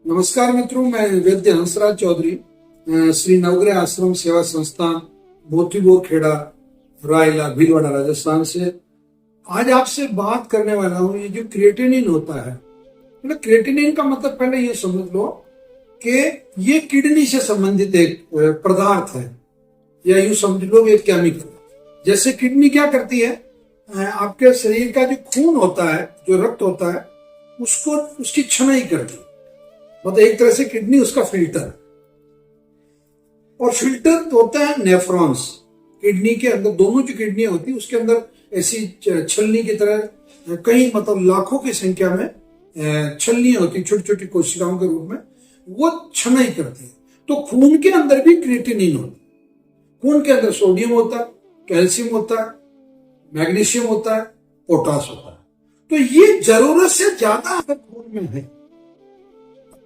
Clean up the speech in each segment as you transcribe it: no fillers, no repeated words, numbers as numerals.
नमस्कार मित्रों, मैं वैद्य हंसराज चौधरी, श्री नवग्रह आश्रम सेवा संस्थान मोतीपुर खेड़ा रायला भीलवाड़ा राजस्थान से आज आपसे बात करने वाला हूँ। ये जो क्रिएटिनिन होता है, मतलब क्रिएटिनिन का मतलब पहले ये समझ लो कि ये किडनी से संबंधित एक पदार्थ है, या यूं समझ लो एक केमिकल। जैसे किडनी क्या करती है, आपके शरीर का जो खून होता है, जो रक्त होता है, उसको उसकी छनाई करती है। मतलब एक तरह से किडनी उसका फिल्टर, और फिल्टर होता है नेफ्रॉन्स। किडनी के अंदर दोनों जो किडनियां होती है उसके अंदर ऐसी छलनी की तरह कई मतलब लाखों की संख्या में छलनियां होती, छोटी छोटी कोशिकाओं के रूप में, वो छनाई करती है। तो खून के अंदर भी क्रिएटिनिन होता है। खून के अंदर सोडियम होता है, कैल्शियम होता है, मैग्नीशियम होता है, पोटास होता है। तो ये जरूरत से ज्यादा अगर खून में है,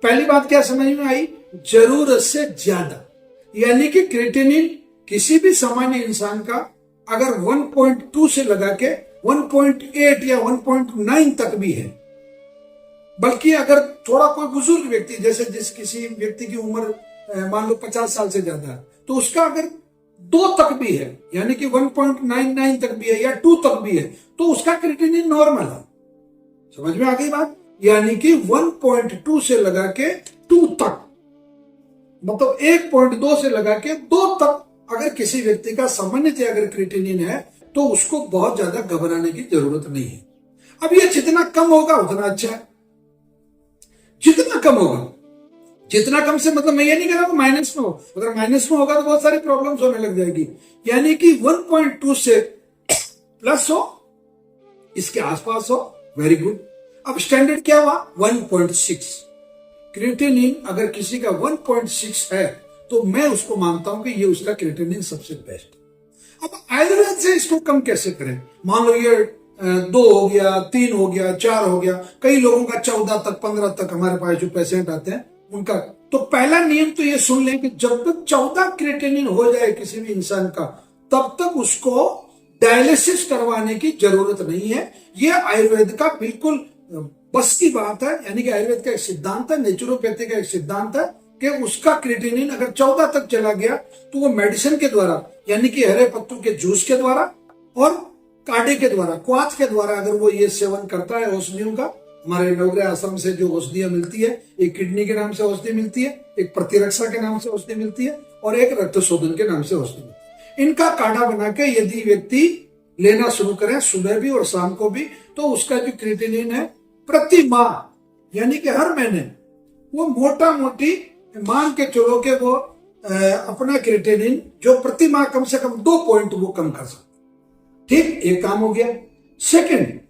पहली बात क्या समझ में आई, जरूरत से ज्यादा, यानी कि क्रिएटिनिन किसी भी सामान्य इंसान का अगर 1.2 से लगा के 1.8 या 1.9 तक भी है, बल्कि अगर थोड़ा कोई बुजुर्ग व्यक्ति, जैसे किसी व्यक्ति की उम्र मान लो 50 साल से ज्यादा है, तो उसका अगर 2 तक भी है, यानी कि 1.99 तक भी है या 2 तक भी है, तो उसका क्रिएटिनिन नॉर्मल है। समझ में आ गई बात? यानी कि 1.2 से लगा के 2 तक, मतलब 1.2 से लगा के 2 तक अगर किसी व्यक्ति का सामान्यतः अगर क्रिएटिनिन है, तो उसको बहुत ज्यादा घबराने की जरूरत नहीं है। अब ये जितना कम होगा उतना अच्छा है। जितना कम होगा, जितना कम से मतलब मैं ये नहीं कह रहा हूं माइनस में हो, अगर माइनस में होगा तो बहुत सारी प्रॉब्लम्स होने लग जाएगी। यानी कि 1.2 से प्लस हो, इसके आसपास हो, वेरी गुड। अब स्टैंडर्ड क्या हुआ, 1.6। क्रिएटिनिन अगर किसी का 1.6 है तो मैं उसको मानता हूं कि ये उसका क्रिएटिनिन सबसे बेस्ट। अब आयुर्वेद से इसको कम कैसे करें? मान लो ये 2 हो गया, 3 हो गया, 4 हो गया, कई लोगों का 14 तक, 15 तक हमारे पास जो पेशेंट आते हैं उनका। तो पहला नियम तो ये सुन लें कि जब तक 14 क्रिएटिनिन हो जाए किसी भी इंसान का, तब तक उसको डायलिसिस करवाने की जरूरत नहीं है। ये आयुर्वेद का बिल्कुल बस की बात है, यानी कि आयुर्वेद का एक सिद्धांत है, नेचुरोपैथी का एक सिद्धांत है कि उसका क्रिएटिनिन अगर 14 तक चला गया तो वो मेडिसिन के द्वारा, यानी कि हरे पत्तों के जूस के द्वारा और काढ़े के द्वारा, क्वाथ के द्वारा अगर वो ये सेवन करता है औषधियों का। हमारे नवग्रह आश्रम से जो औषधियां मिलती है, एक किडनी के नाम से औषधि मिलती है, एक प्रतिरक्षा के नाम से औषधि मिलती है, और एक रक्त शोधन के नाम से औषधि मिलती है। इनका काढ़ा बना के यदि व्यक्ति लेना शुरू करे सुबह भी और शाम को भी, तो उसका जो क्रिएटिनिन है प्रति माह, यानी कि हर महीने, वो मोटा मोटी मान के चलो कि वो अपना क्रिएटिनिन जो प्रति माह कम से कम 2 पॉइंट वो कम कर सकते। ठीक, एक काम हो गया। सेकंड,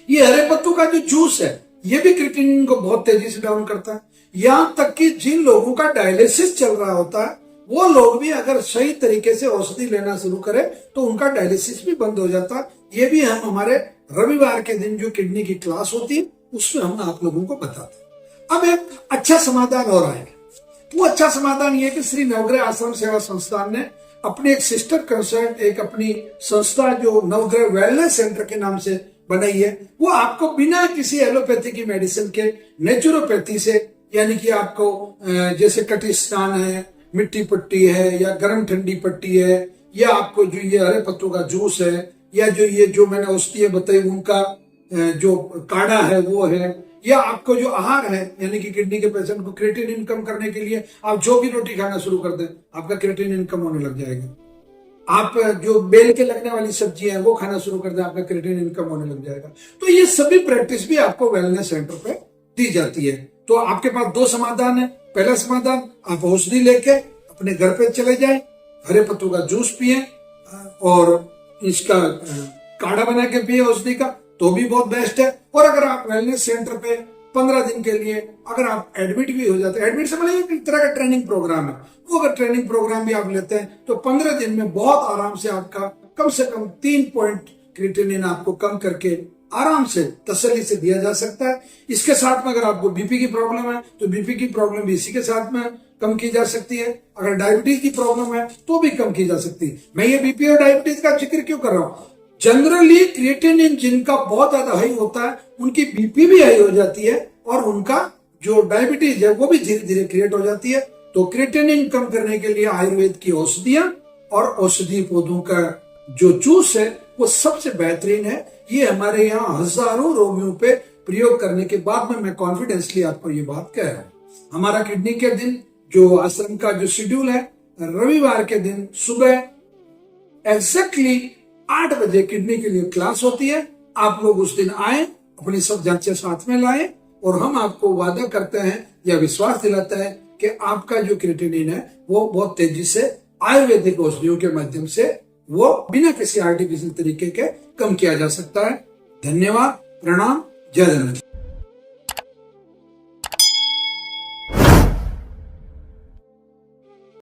ये हरे पत्तों का जो जूस है, ये भी क्रिएटिनिन को बहुत तेजी से डाउन करता है। यहां तक कि जिन लोगों का डायलिसिस चल रहा होता है, वो लोग भी अगर सही तरीके से औषधि लेना शुरू करें तो उनका डायलिसिस भी बंद हो जाता है। ये भी हम हमारे रविवार के दिन जो किडनी की क्लास होती है उसमें हम आप लोगों को बताते हैं। अब एक अच्छा समाधान और आएगा। वो अच्छा समाधान ये कि श्री नवग्रह आश्रम सेवा संस्थान ने अपनी एक सिस्टर कंसर्न, एक अपनी संस्था जो नवग्रह वेलनेस सेंटर के नाम से बनाई है, वो आपको बिना किसी एलोपैथी की मेडिसिन के नेचुरोपैथी से, यानी कि आपको जैसे कटी स्नान है, मिट्टी पट्टी है, या गर्म ठंडी पट्टी है, या आपको जो ये हरे पत्तों का जूस है, या जो ये जो मैंने औषधियां बताई उनका जो काढ़ा है वो है, या आपको जो आहार है, यानी कि किडनी के पेशेंट को क्रिएटिनिन कम करने के लिए आप जो भी रोटी खाना शुरू कर दें, आपका क्रिएटिनिन कम होने लग जाएगा। आप जो बेल के लगने वाली सब्जी है वो खाना शुरू कर दें, आपका क्रिएटिनिन कम होने लग जाएगा। तो ये सभी प्रैक्टिस भी आपको वेलनेस सेंटर पे दी जाती है। तो आपके पास 2 समाधान है। पहला समाधान, आप औषधि लेके अपने घर पे चले जाएं, हरे पत्तों का जूस पिए और इसका काढ़ा बना के पिए औषधि का, तो भी बहुत बेस्ट है। और अगर आप वेलनेस सेंटर पे 15 दिन के लिए अगर आप एडमिट भी हो जाते हैं, एडमिट से मतलब एक तरह का ट्रेनिंग प्रोग्राम है, वो अगर ट्रेनिंग प्रोग्राम भी आप लेते हैं तो 15 दिन में बहुत आराम से आपका कम से कम 3 पॉइंट क्रिएटिनिन आपको कम करके आराम से तसल्ली से दिया जा सकता है। इसके साथ में अगर आपको बीपी की प्रॉब्लम है तो बीपी की प्रॉब्लम भी इसी के साथ में कम की जा सकती है। अगर डायबिटीज की प्रॉब्लम है तो भी कम की जा सकती है। मैं ये बीपी और डायबिटीज का जिक्र क्यों कर रहा हूं? जनरली क्रिएटिनिन जिनका बहुत ज्यादा हाई होता है उनकी बीपी भी हाई हो जाती है और उनका जो डायबिटीज है वो भी धीरे धीरे क्रिएट हो जाती है। तो क्रिएटिनिन कम करने के लिए आयुर्वेद की औषधियां और औषधीय पौधों का जो जूस है वो सबसे बेहतरीन है। ये हमारे यहाँ हजारों रोगियों पे प्रयोग करने के बाद में मैं कॉन्फिडेंसली आपको ये बात कह रहा हूँ। हमारा किडनी के दिन जो आश्रम का जो शेड्यूल है, रविवार के दिन सुबह एग्जैक्टली 8 बजे किडनी के लिए क्लास होती है। आप लोग उस दिन आए, अपनी सब जांचें साथ में लाएं और हम आपको वादा करते हैं या विश्वास दिलाता है कि आपका जो क्रिएटिनिन है वो बहुत तेजी से आयुर्वेदिक औषधियों के माध्यम से वो बिना किसी आर्टिफिशियल तरीके के कम किया जा सकता है। धन्यवाद, प्रणाम, जय धन्यवाद।